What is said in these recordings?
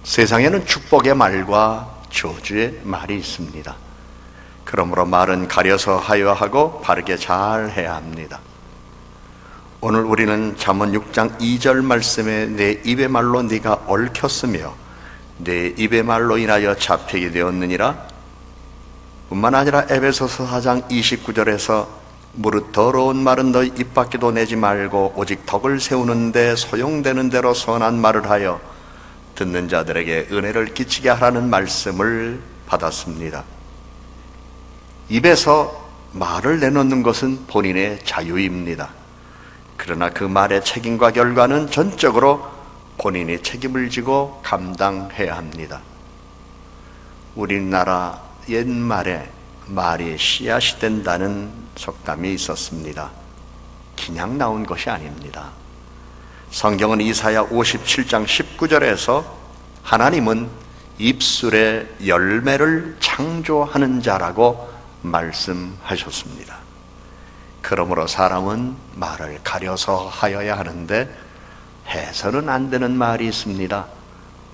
세상에는 축복의 말과 저주의 말이 있습니다. 그러므로 말은 가려서 하여야 하고 바르게 잘 해야 합니다. 오늘 우리는 잠언 6장 2절 말씀에 내 입의 말로 네가 얽혔으며 내 입의 말로 인하여 잡히게 되었느니라 뿐만 아니라 에베소서 4장 29절에서 무릇 더러운 말은 너희 입 밖에도 내지 말고 오직 덕을 세우는 데 소용되는 대로 선한 말을 하여 듣는 자들에게 은혜를 끼치게 하라는 말씀을 받았습니다. 입에서 말을 내놓는 것은 본인의 자유입니다. 그러나 그 말의 책임과 결과는 전적으로 본인이 책임을 지고 감당해야 합니다. 우리나라 옛말에 말이 씨앗이 된다는 속담이 있었습니다. 그냥 나온 것이 아닙니다. 성경은 이사야 57장 19절에서 하나님은 입술의 열매를 창조하는 자라고 말씀하셨습니다. 그러므로 사람은 말을 가려서 하여야 하는데 해서는 안 되는 말이 있습니다.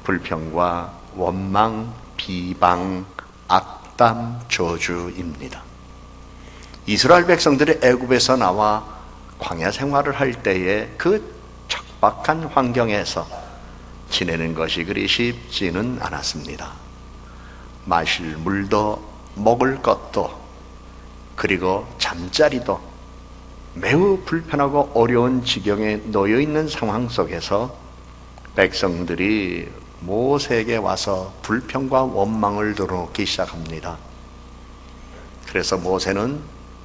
불평과 원망, 비방, 악담, 저주입니다. 이스라엘 백성들이 애굽에서 나와 광야 생활을 할 때에 그 척박한 환경에서 지내는 것이 그리 쉽지는 않았습니다. 마실 물도 먹을 것도 그리고 잠자리도 매우 불편하고 어려운 지경에 놓여 있는 상황 속에서 백성들이 모세에게 와서 불평과 원망을 들어놓기 시작합니다. 그래서 모세는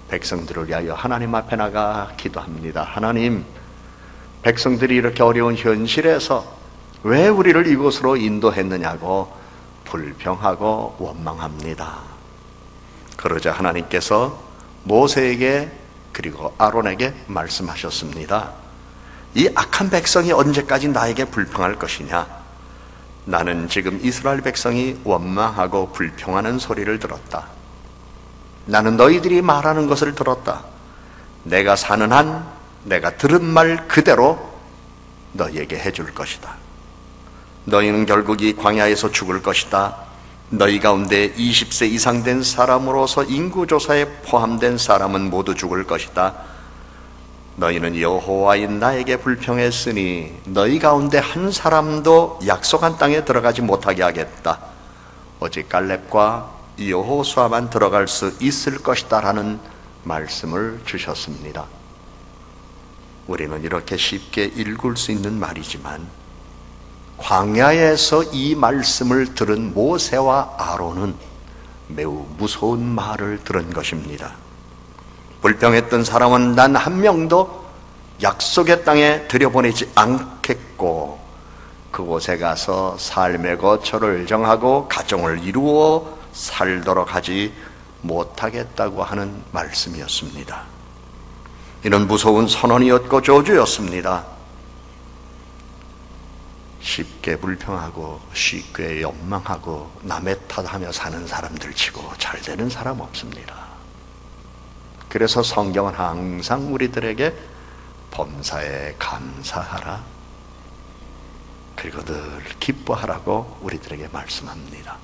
백성들을 위하여 하나님 앞에 나가 기도합니다. 하나님, 백성들이 이렇게 어려운 현실에서 왜 우리를 이곳으로 인도했느냐고 불평하고 원망합니다. 그러자 하나님께서 모세에게 그리고 아론에게 말씀하셨습니다. 이 악한 백성이 언제까지 나에게 불평할 것이냐? 나는 지금 이스라엘 백성이 원망하고 불평하는 소리를 들었다. 나는 너희들이 말하는 것을 들었다. 내가 사는 한 내가 들은 말 그대로 너희에게 해줄 것이다. 너희는 결국 이 광야에서 죽을 것이다. 너희 가운데 20세 이상 된 사람으로서 인구조사에 포함된 사람은 모두 죽을 것이다. 너희는 여호와인 나에게 불평했으니 너희 가운데 한 사람도 약속한 땅에 들어가지 못하게 하겠다. 오직 갈렙과 여호수아만 들어갈 수 있을 것이다 라는 말씀을 주셨습니다. 우리는 이렇게 쉽게 읽을 수 있는 말이지만 광야에서 이 말씀을 들은 모세와 아론은 매우 무서운 말을 들은 것입니다. 불평했던 사람은 난 한 명도 약속의 땅에 들여보내지 않겠고 그곳에 가서 삶의 거처를 정하고 가정을 이루어 살도록 하지 못하겠다고 하는 말씀이었습니다. 이는 무서운 선언이었고 저주였습니다. 쉽게 불평하고 쉽게 원망하고 남의 탓하며 사는 사람들 치고 잘 되는 사람 없습니다. 그래서 성경은 항상 우리들에게 범사에 감사하라 그리고 늘 기뻐하라고 우리들에게 말씀합니다.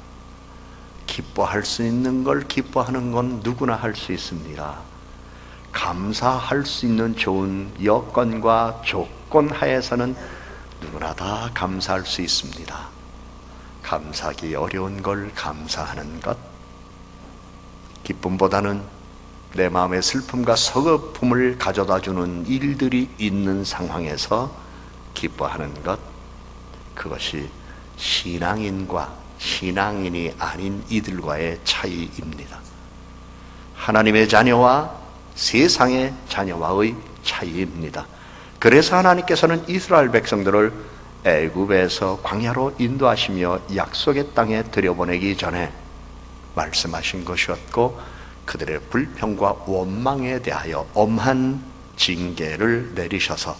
기뻐할 수 있는 걸 기뻐하는 건 누구나 할 수 있습니다. 감사할 수 있는 좋은 여건과 조건 하에서는 누구나 다 감사할 수 있습니다. 감사하기 어려운 걸 감사하는 것, 기쁨보다는 내 마음의 슬픔과 서글픔을 가져다 주는 일들이 있는 상황에서 기뻐하는 것, 그것이 신앙인과 신앙인이 아닌 이들과의 차이입니다. 하나님의 자녀와 세상의 자녀와의 차이입니다. 그래서 하나님께서는 이스라엘 백성들을 애굽에서 광야로 인도하시며 약속의 땅에 들여보내기 전에 말씀하신 것이었고 그들의 불평과 원망에 대하여 엄한 징계를 내리셔서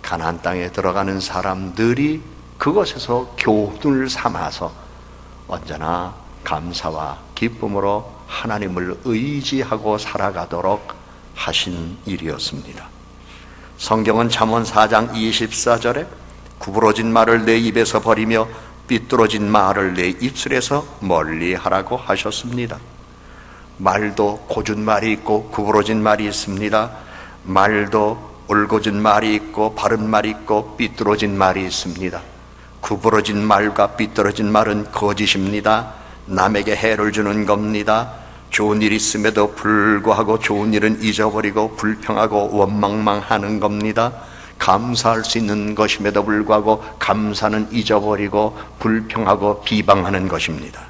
가나안 땅에 들어가는 사람들이 그것에서 교훈을 삼아서 언제나 감사와 기쁨으로 하나님을 의지하고 살아가도록 하신 일이었습니다. 성경은 잠언 4장 24절에 구부러진 말을 내 입에서 버리며 삐뚤어진 말을 내 입술에서 멀리하라고 하셨습니다. 말도 고준 말이 있고 구부러진 말이 있습니다. 말도 올곧은 말이 있고 바른 말이 있고 삐뚤어진 말이 있습니다. 구부러진 말과 삐뚤어진 말은 거짓입니다. 남에게 해를 주는 겁니다. 좋은 일 있음에도 불구하고 좋은 일은 잊어버리고 불평하고 원망만 하는 겁니다. 감사할 수 있는 것임에도 불구하고 감사는 잊어버리고 불평하고 비방하는 것입니다.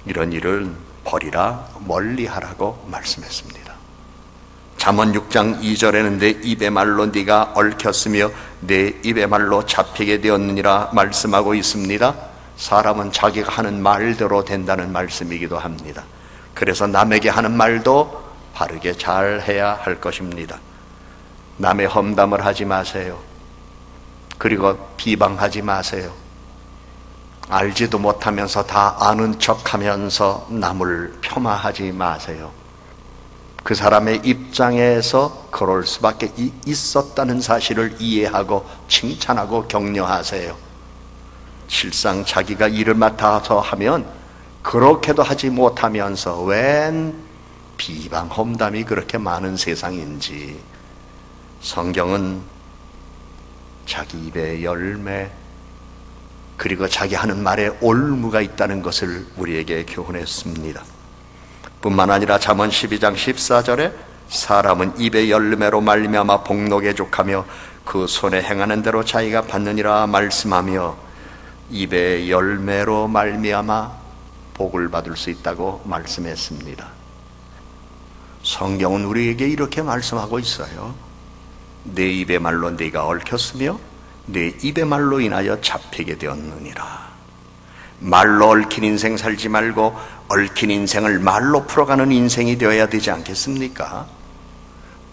이런 일을 버리라, 멀리하라고 말씀했습니다. 잠언 6장 2절에는 내 입의 말로 네가 얽혔으며 내 입의 말로 잡히게 되었느니라 말씀하고 있습니다. 사람은 자기가 하는 말대로 된다는 말씀이기도 합니다. 그래서 남에게 하는 말도 바르게 잘 해야 할 것입니다. 남의 험담을 하지 마세요. 그리고 비방하지 마세요. 알지도 못하면서 다 아는 척하면서 남을 폄하하지 마세요. 그 사람의 입장에서 그럴 수밖에 있었다는 사실을 이해하고 칭찬하고 격려하세요. 실상 자기가 일을 맡아서 하면 그렇게도 하지 못하면서 웬 비방 험담이 그렇게 많은 세상인지. 성경은 자기 입의 열매 그리고 자기 하는 말에 올무가 있다는 것을 우리에게 교훈했습니다. 뿐만 아니라 잠언 12장 14절에 사람은 입의 열매로 말미암아 복록에 족하며 그 손에 행하는 대로 자기가 받느니라 말씀하며 입의 열매로 말미암아 복을 받을 수 있다고 말씀했습니다. 성경은 우리에게 이렇게 말씀하고 있어요. 내 입의 말로 네가 얽혔으며 내 입의 말로 인하여 잡히게 되었느니라. 말로 얽힌 인생 살지 말고 얽힌 인생을 말로 풀어가는 인생이 되어야 되지 않겠습니까?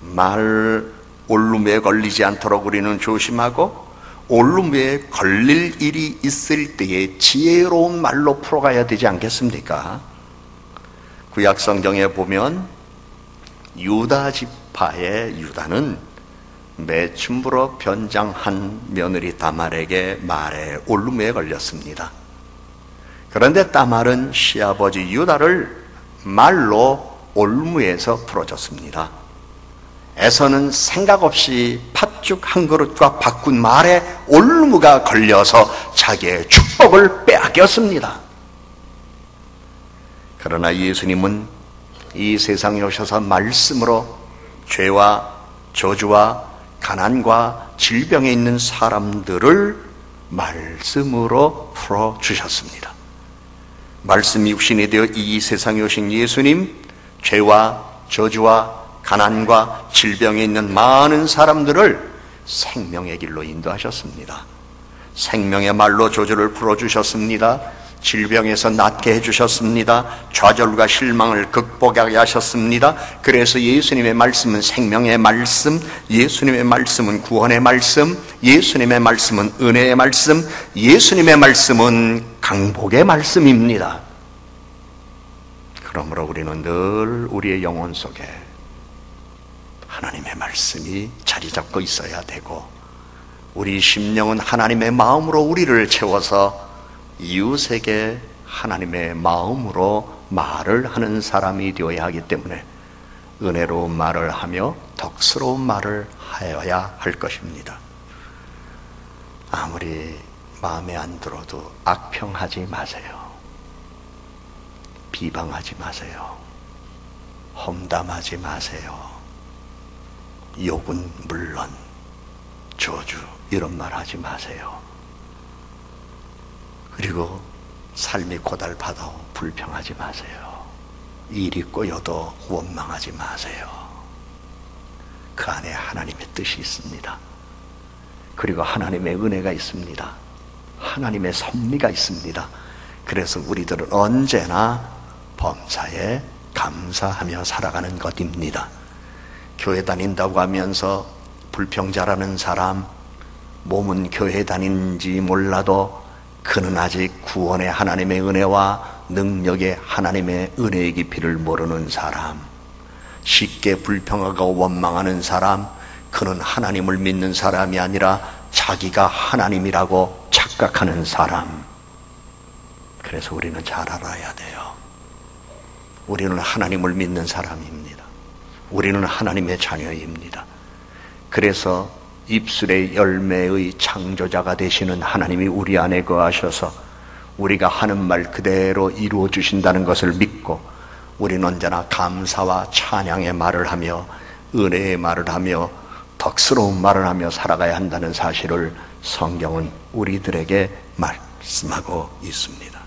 말 올무에 걸리지 않도록 우리는 조심하고 올무에 걸릴 일이 있을 때에 지혜로운 말로 풀어가야 되지 않겠습니까? 구약 성경에 보면 유다 지파의 유다는 매춘부로 변장한 며느리 다말에게 말에 올무에 걸렸습니다. 그런데 다말은 시아버지 유다를 말로 올무에서 풀어줬습니다. 에서는 생각 없이 팥죽 한 그릇과 바꾼 말에 올무가 걸려서 자기의 축복을 빼앗겼습니다. 그러나 예수님은 이 세상에 오셔서 말씀으로 죄와 저주와 가난과 질병에 있는 사람들을 말씀으로 풀어주셨습니다. 말씀이 육신이 되어 이 세상에 오신 예수님, 죄와 저주와 가난과 질병에 있는 많은 사람들을 생명의 길로 인도하셨습니다. 생명의 말로 저주를 풀어주셨습니다. 질병에서 낫게 해주셨습니다. 좌절과 실망을 극복하게 하셨습니다. 그래서 예수님의 말씀은 생명의 말씀, 예수님의 말씀은 구원의 말씀, 예수님의 말씀은 은혜의 말씀, 예수님의 말씀은 강복의 말씀입니다. 그러므로 우리는 늘 우리의 영혼 속에 하나님의 말씀이 자리 잡고 있어야 되고, 우리 심령은 하나님의 마음으로 우리를 채워서 이웃에게 하나님의 마음으로 말을 하는 사람이 되어야 하기 때문에 은혜로운 말을 하며 덕스러운 말을 하여야 할 것입니다. 아무리 마음에 안 들어도 악평하지 마세요. 비방하지 마세요. 험담하지 마세요. 욕은 물론 저주 이런 말 하지 마세요. 그리고 삶이 고달파도 불평하지 마세요. 일이 꼬여도 원망하지 마세요. 그 안에 하나님의 뜻이 있습니다. 그리고 하나님의 은혜가 있습니다. 하나님의 섭리가 있습니다. 그래서 우리들은 언제나 범사에 감사하며 살아가는 것입니다. 교회 다닌다고 하면서 불평자라는 사람, 몸은 교회 다니는지 몰라도 그는 아직 구원의 하나님의 은혜와 능력의 하나님의 은혜의 깊이를 모르는 사람, 쉽게 불평하고 원망하는 사람, 그는 하나님을 믿는 사람이 아니라 자기가 하나님이라고 착각하는 착각하는 사람. 그래서 우리는 잘 알아야 돼요. 우리는 하나님을 믿는 사람입니다. 우리는 하나님의 자녀입니다. 그래서 입술의 열매의 창조자가 되시는 하나님이 우리 안에 거하셔서 우리가 하는 말 그대로 이루어 주신다는 것을 믿고 우리는 언제나 감사와 찬양의 말을 하며 은혜의 말을 하며 덕스러운 말을 하며 살아가야 한다는 사실을 성경은 우리들에게 말씀하고 있습니다.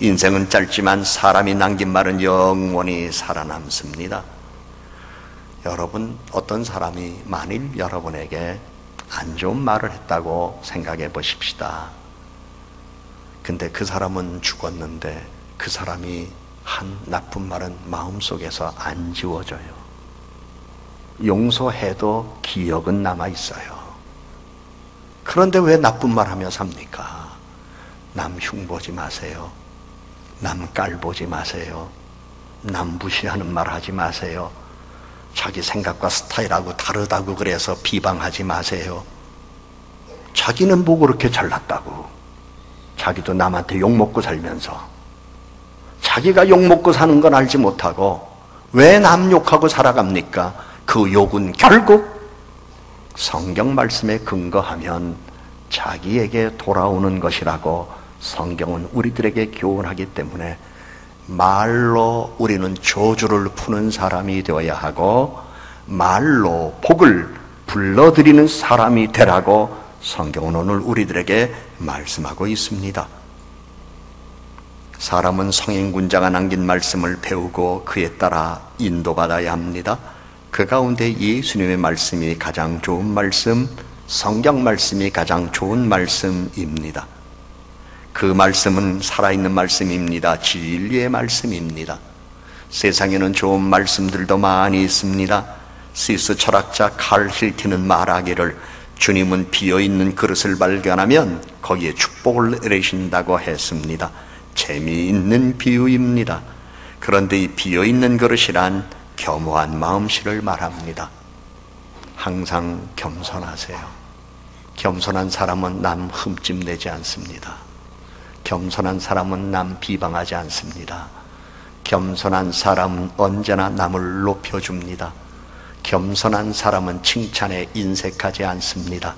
인생은 짧지만 사람이 남긴 말은 영원히 살아남습니다. 여러분, 어떤 사람이 만일 여러분에게 안 좋은 말을 했다고 생각해 보십시다. 근데 그 사람은 죽었는데 그 사람이 한 나쁜 말은 마음속에서 안 지워져요. 용서해도 기억은 남아있어요. 그런데 왜 나쁜 말 하며 삽니까? 남 흉보지 마세요. 남 깔보지 마세요. 남 무시하는 말 하지 마세요. 자기 생각과 스타일하고 다르다고 그래서 비방하지 마세요. 자기는 뭐 그렇게 잘났다고. 자기도 남한테 욕먹고 살면서 자기가 욕먹고 사는 건 알지 못하고 왜 남 욕하고 살아갑니까? 그 욕은 결국 성경 말씀에 근거하면 자기에게 돌아오는 것이라고 성경은 우리들에게 교훈하기 때문에 말로 우리는 저주를 푸는 사람이 되어야 하고 말로 복을 불러들이는 사람이 되라고 성경은 오늘 우리들에게 말씀하고 있습니다. 사람은 성인군자가 남긴 말씀을 배우고 그에 따라 인도받아야 합니다. 그 가운데 예수님의 말씀이 가장 좋은 말씀, 성경 말씀이 가장 좋은 말씀입니다. 그 말씀은 살아있는 말씀입니다. 진리의 말씀입니다. 세상에는 좋은 말씀들도 많이 있습니다. 스위스 철학자 칼 힐티는 말하기를 주님은 비어있는 그릇을 발견하면 거기에 축복을 내리신다고 했습니다. 재미있는 비유입니다. 그런데 이 비어있는 그릇이란 겸허한 마음씨를 말합니다. 항상 겸손하세요. 겸손한 사람은 남 흠집내지 않습니다. 겸손한 사람은 남 비방하지 않습니다. 겸손한 사람은 언제나 남을 높여줍니다. 겸손한 사람은 칭찬에 인색하지 않습니다.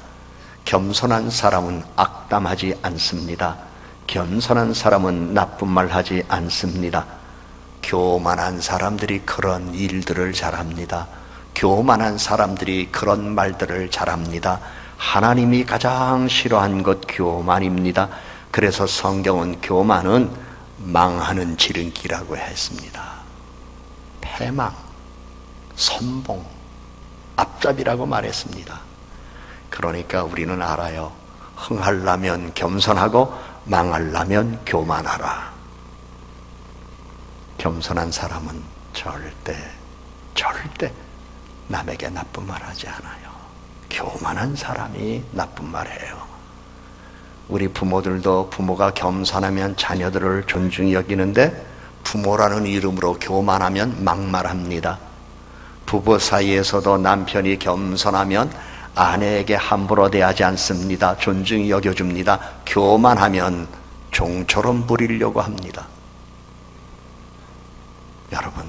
겸손한 사람은 악담하지 않습니다. 겸손한 사람은 나쁜 말 하지 않습니다. 교만한 사람들이 그런 일들을 잘합니다. 교만한 사람들이 그런 말들을 잘합니다. 하나님이 가장 싫어한 것 교만입니다. 그래서 성경은 교만은 망하는 지름길이라고 했습니다. 패망, 선봉, 앞잡이라고 말했습니다. 그러니까 우리는 알아요. 흥하려면 겸손하고 망하려면 교만하라. 겸손한 사람은 절대 남에게 나쁜 말 하지 않아요. 교만한 사람이 나쁜 말 해요. 우리 부모들도 부모가 겸손하면 자녀들을 존중히 여기는데 부모라는 이름으로 교만하면 막말합니다. 부부 사이에서도 남편이 겸손하면 아내에게 함부로 대하지 않습니다. 존중히 여겨줍니다. 교만하면 종처럼 부리려고 합니다. 여러분,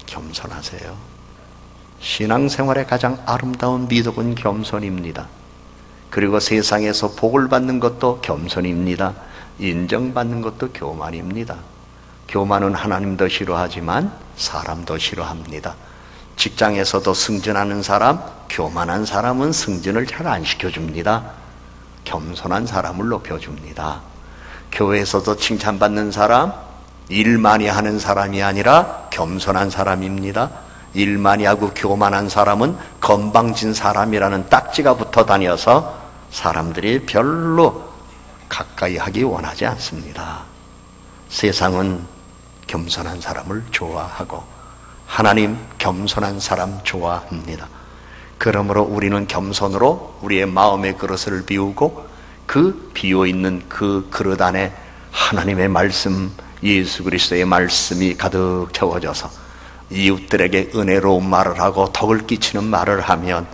겸손하세요. 신앙생활의 가장 아름다운 미덕은 겸손입니다. 그리고 세상에서 복을 받는 것도 겸손입니다. 인정받는 것도 교만입니다. 교만은 하나님도 싫어하지만 사람도 싫어합니다. 직장에서도 승진하는 사람, 교만한 사람은 승진을 잘 안 시켜줍니다. 겸손한 사람을 높여줍니다. 교회에서도 칭찬받는 사람, 일 많이 하는 사람이 아니라 겸손한 사람입니다. 일 많이 하고 교만한 사람은 건방진 사람이라는 딱지가 붙어 다녀서 사람들이 별로 가까이 하기 원하지 않습니다. 세상은 겸손한 사람을 좋아하고 하나님 겸손한 사람 좋아합니다. 그러므로 우리는 겸손으로 우리의 마음의 그릇을 비우고 그 비어있는 그 그릇 안에 하나님의 말씀, 예수 그리스도의 말씀이 가득 채워져서 이웃들에게 은혜로운 말을 하고 덕을 끼치는 말을 하면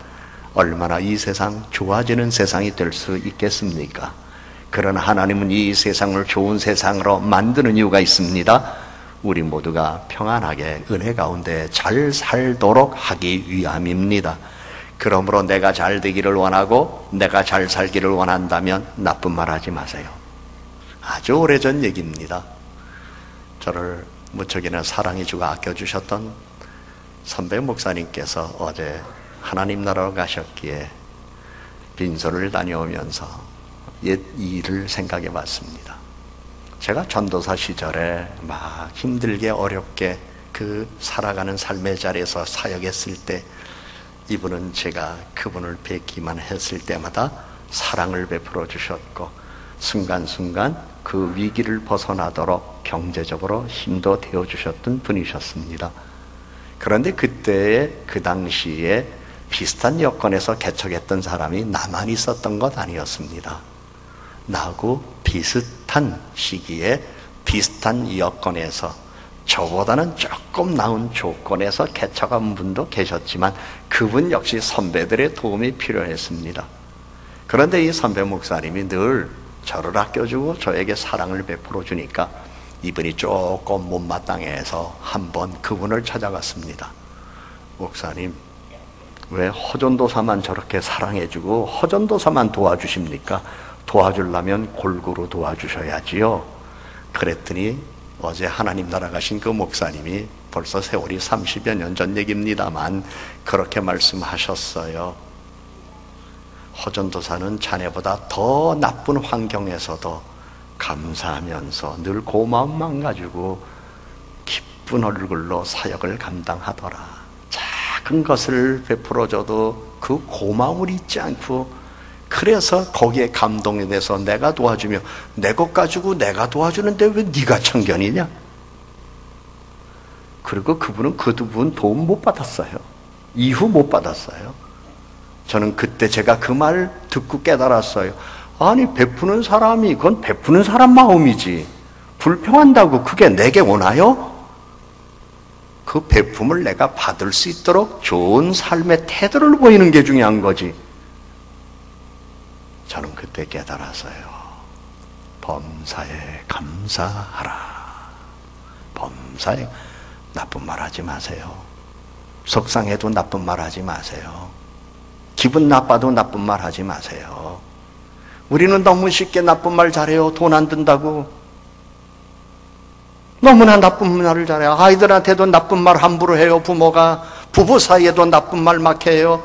얼마나 이 세상 좋아지는 세상이 될 수 있겠습니까? 그런 하나님은 이 세상을 좋은 세상으로 만드는 이유가 있습니다. 우리 모두가 평안하게 은혜 가운데 잘 살도록 하기 위함입니다. 그러므로 내가 잘 되기를 원하고 내가 잘 살기를 원한다면 나쁜 말 하지 마세요. 아주 오래전 얘기입니다. 저를 무척이나 사랑해주고 아껴주셨던 선배 목사님께서 어제 하나님 나라로 가셨기에 빈소를 다녀오면서 옛 일을 생각해 봤습니다. 제가 전도사 시절에 막 힘들게 어렵게 그 살아가는 삶의 자리에서 사역했을 때 이분은 제가 그분을 뵙기만 했을 때마다 사랑을 베풀어 주셨고 순간순간 그 위기를 벗어나도록 경제적으로 힘도 되어 주셨던 분이셨습니다. 그런데 그때의 그 당시에 비슷한 여건에서 개척했던 사람이 나만 있었던 것 아니었습니다. 나하고 비슷한 시기에 비슷한 여건에서 저보다는 조금 나은 조건에서 개척한 분도 계셨지만 그분 역시 선배들의 도움이 필요했습니다. 그런데 이 선배 목사님이 늘 저를 아껴주고 저에게 사랑을 베풀어 주니까 이분이 조금 못마땅해서 한번 그분을 찾아갔습니다. 목사님, 왜 허전도사만 저렇게 사랑해주고 허전도사만 도와주십니까? 도와주려면 골고루 도와주셔야지요. 그랬더니 어제 하나님 나라 가신 그 목사님이 벌써 세월이 30여 년 전 얘기입니다만 그렇게 말씀하셨어요. 허전도사는 자네보다 더 나쁜 환경에서도 감사하면서 늘 고마움만 가지고 기쁜 얼굴로 사역을 감당하더라. 작은 것을 베풀어줘도 그 고마움을 잊지 않고 그래서 거기에 감동이 돼서 내가 도와주며 내 것 가지고 내가 도와주는데 왜 네가 참견이냐? 그리고 그분은 그 두 분 도움 못 받았어요. 이후 못 받았어요. 저는 그때 제가 그 말 듣고 깨달았어요. 아니 베푸는 사람이 그건 베푸는 사람 마음이지 불평한다고 그게 내게 오나요? 그 베품을 내가 받을 수 있도록 좋은 삶의 태도를 보이는 게 중요한 거지. 저는 그때 깨달았어요. 범사에 감사하라. 범사에 나쁜 말 하지 마세요. 속상해도 나쁜 말 하지 마세요. 기분 나빠도 나쁜 말 하지 마세요. 우리는 너무 쉽게 나쁜 말 잘해요. 돈 안 든다고. 너무나 나쁜 말을 잘해요. 아이들한테도 나쁜 말 함부로 해요. 부모가 부부 사이에도 나쁜 말 막 해요.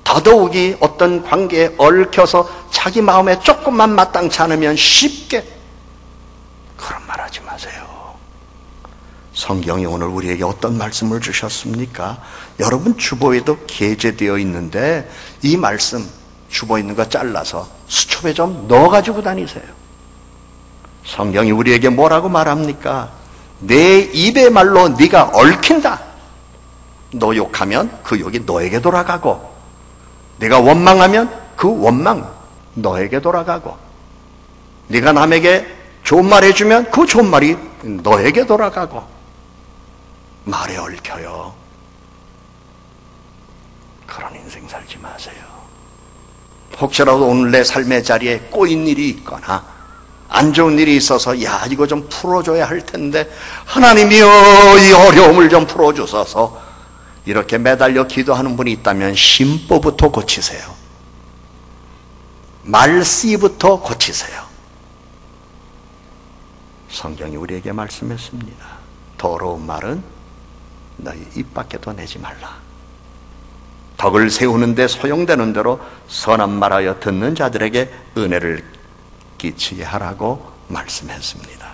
더더욱이 어떤 관계에 얽혀서 자기 마음에 조금만 마땅치 않으면 쉽게 그런 말 하지 마세요. 성경이 오늘 우리에게 어떤 말씀을 주셨습니까? 여러분 주보에도 게재되어 있는데 이 말씀 주보에 있는 거 잘라서 수첩에 좀 넣어가지고 다니세요. 성경이 우리에게 뭐라고 말합니까? 내 입의 말로 네가 얽힌다. 너 욕하면 그 욕이 너에게 돌아가고 네가 원망하면 그 원망 너에게 돌아가고 네가 남에게 좋은 말 해주면 그 좋은 말이 너에게 돌아가고 말에 얽혀요. 그런 인생 살지 마세요. 혹시라도 오늘 내 삶의 자리에 꼬인 일이 있거나 안 좋은 일이 있어서 야 이거 좀 풀어줘야 할 텐데 하나님이여 이 어려움을 좀 풀어주소서 이렇게 매달려 기도하는 분이 있다면 심보부터 고치세요. 말씨부터 고치세요. 성경이 우리에게 말씀했습니다. 더러운 말은 너희 입 밖에도 내지 말라. 덕을 세우는데 소용되는 대로 선한 말하여 듣는 자들에게 은혜를 끼치게 하라고 말씀했습니다.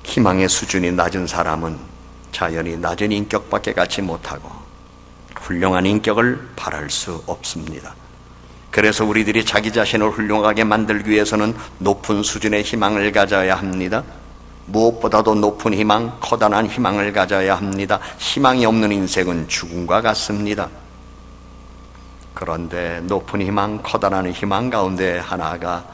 희망의 수준이 낮은 사람은 자연히 낮은 인격밖에 갖지 못하고 훌륭한 인격을 바랄 수 없습니다. 그래서 우리들이 자기 자신을 훌륭하게 만들기 위해서는 높은 수준의 희망을 가져야 합니다. 무엇보다도 높은 희망, 커다란 희망을 가져야 합니다. 희망이 없는 인생은 죽음과 같습니다. 그런데 높은 희망, 커다란 희망 가운데 하나가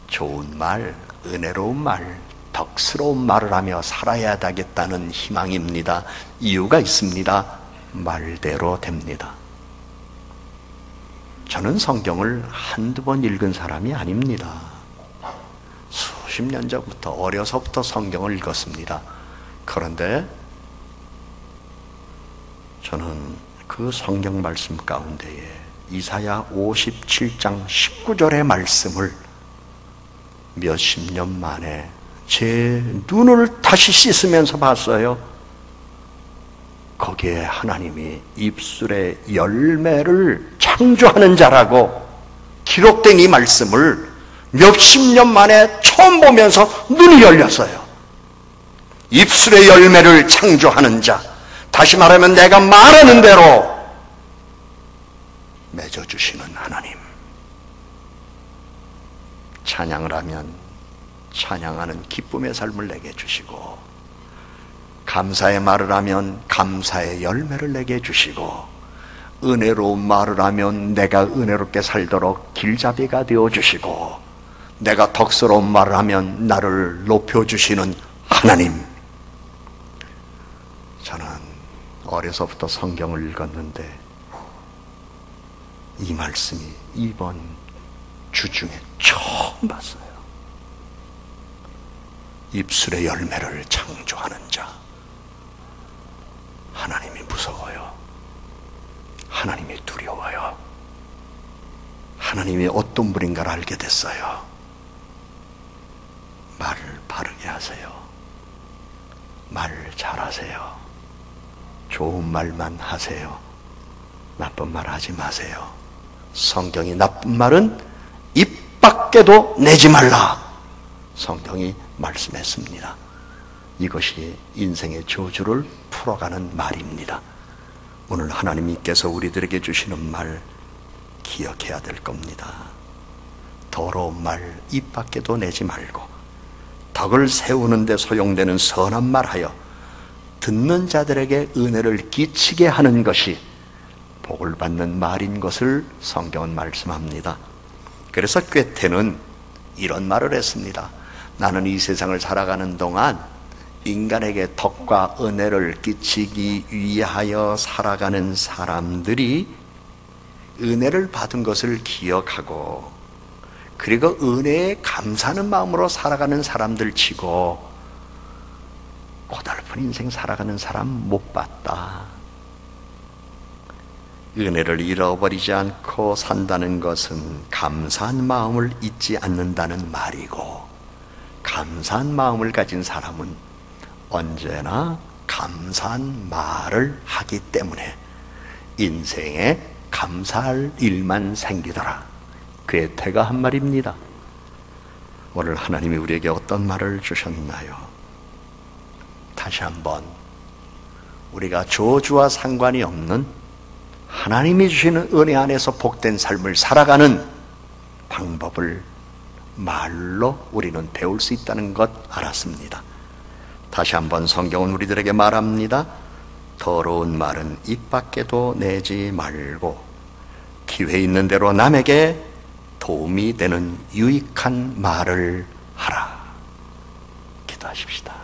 좋은 말, 은혜로운 말, 덕스러운 말을 하며 살아야 되겠다는 희망입니다. 이유가 있습니다. 말대로 됩니다. 저는 성경을 한두 번 읽은 사람이 아닙니다. 수십 년 전부터, 어려서부터 성경을 읽었습니다. 그런데 저는 그 성경 말씀 가운데에 이사야 57장 19절의 말씀을 몇십 년 만에 제 눈을 다시 씻으면서 봤어요. 거기에 하나님이 입술의 열매를 창조하는 자라고 기록된 이 말씀을 몇십 년 만에 처음 보면서 눈이 열렸어요. 입술의 열매를 창조하는 자, 다시 말하면 내가 말하는 대로 맺어주시는 하나님. 찬양을 하면 찬양하는 기쁨의 삶을 내게 주시고, 감사의 말을 하면 감사의 열매를 내게 주시고, 은혜로운 말을 하면 내가 은혜롭게 살도록 길잡이가 되어주시고, 내가 덕스러운 말을 하면 나를 높여주시는 하나님. 저는 어려서부터 성경을 읽었는데 이 말씀이 이번 주 중에 처음 봤어요. 입술의 열매를 창조하는 자. 하나님이 무서워요. 하나님이 두려워요. 하나님이 어떤 분인가를 알게 됐어요. 말을 바르게 하세요. 말 잘하세요. 좋은 말만 하세요. 나쁜 말 하지 마세요. 성경이 나쁜 말은 입 밖에도 내지 말라. 성경이 말씀했습니다. 이것이 인생의 저주를 풀어가는 말입니다. 오늘 하나님께서 우리들에게 주시는 말 기억해야 될 겁니다. 더러운 말 입 밖에도 내지 말고 덕을 세우는 데 소용되는 선한 말하여 듣는 자들에게 은혜를 끼치게 하는 것이 복을 받는 말인 것을 성경은 말씀합니다. 그래서 꾀테는 이런 말을 했습니다. 나는 이 세상을 살아가는 동안 인간에게 덕과 은혜를 끼치기 위하여 살아가는 사람들이 은혜를 받은 것을 기억하고, 그리고 은혜에 감사하는 마음으로 살아가는 사람들 치고 고달픈 인생 살아가는 사람 못 봤다. 은혜를 잃어버리지 않고 산다는 것은 감사한 마음을 잊지 않는다는 말이고, 감사한 마음을 가진 사람은 언제나 감사한 말을 하기 때문에 인생에 감사할 일만 생기더라. 괴테가 한 말입니다. 오늘 하나님이 우리에게 어떤 말을 주셨나요? 다시 한번 우리가 저주와 상관이 없는 하나님이 주시는 은혜 안에서 복된 삶을 살아가는 방법을 말로 우리는 배울 수 있다는 것 알았습니다. 다시 한번 성경은 우리들에게 말합니다. 더러운 말은 입 밖에도 내지 말고 기회 있는 대로 남에게 도움이 되는 유익한 말을 하라. 기도하십시다.